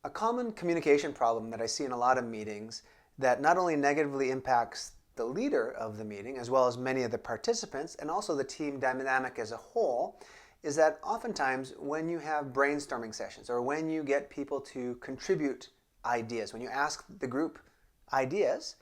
A common communication problem that I see in a lot of meetings that not only negatively impacts the leader of the meeting as well as many of the participants and also the team dynamic as a whole is that oftentimes when you have brainstorming sessions or when you get people to contribute ideas, when you ask the group ideas,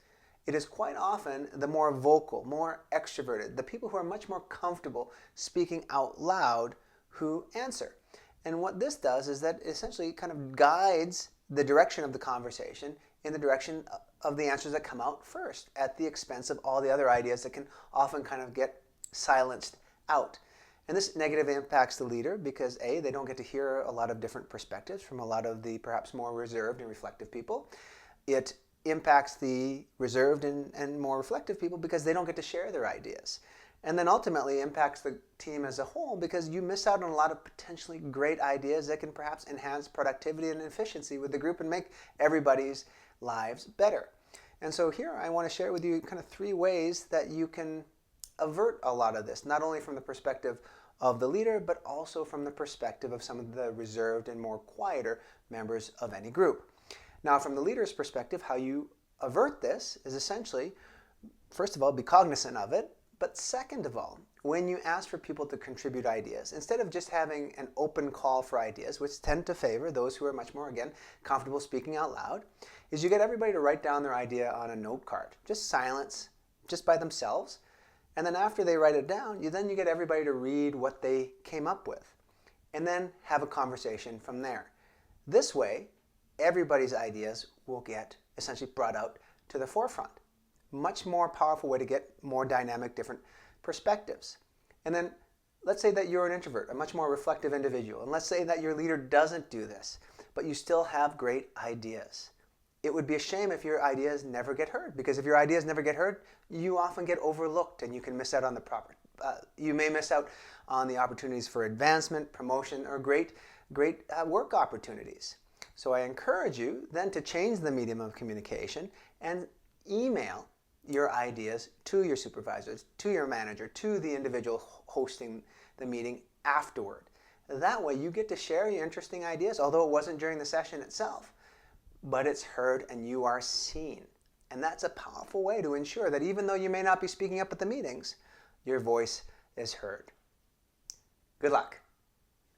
it is quite often the more vocal, more extroverted, the people who are much more comfortable speaking out loud who answer. And what this does is that essentially kind of guides the direction of the conversation in the direction of the answers that come out first at the expense of all the other ideas that can often kind of get silenced out. And this negatively impacts the leader because A, they don't get to hear a lot of different perspectives from a lot of the perhaps more reserved and reflective people. It impacts the reserved and more reflective people because they don't get to share their ideas. And then ultimately impacts the team as a whole because you miss out on a lot of potentially great ideas that can perhaps enhance productivity and efficiency with the group and make everybody's lives better. And so here I want to share with you kind of 3 ways that you can avert a lot of this, not only from the perspective of the leader, but also from the perspective of some of the reserved and more quieter members of any group. Now, from the leader's perspective, how you avert this is essentially, first of all, be cognizant of it. But second of all, when you ask for people to contribute ideas, instead of just having an open call for ideas, which tend to favor those who are much more, again, comfortable speaking out loud, is you get everybody to write down their idea on a note card. Just silence, just by themselves. And then after they write it down, you get everybody to read what they came up with. And then have a conversation from there. This way, everybody's ideas will get essentially brought out to the forefront. Much more powerful way to get more dynamic, different perspectives. And then let's say that you're an introvert, a much more reflective individual. And let's say that your leader doesn't do this, but you still have great ideas. It would be a shame if your ideas never get heard, because if your ideas never get heard, you often get overlooked and you can miss out on you may miss out on the opportunities for advancement, promotion, or great work opportunities. So I encourage you then to change the medium of communication and email your ideas to your supervisors, to your manager, to the individual hosting the meeting afterward. That way you get to share your interesting ideas, although it wasn't during the session itself, but it's heard and you are seen. And that's a powerful way to ensure that even though you may not be speaking up at the meetings, your voice is heard. Good luck.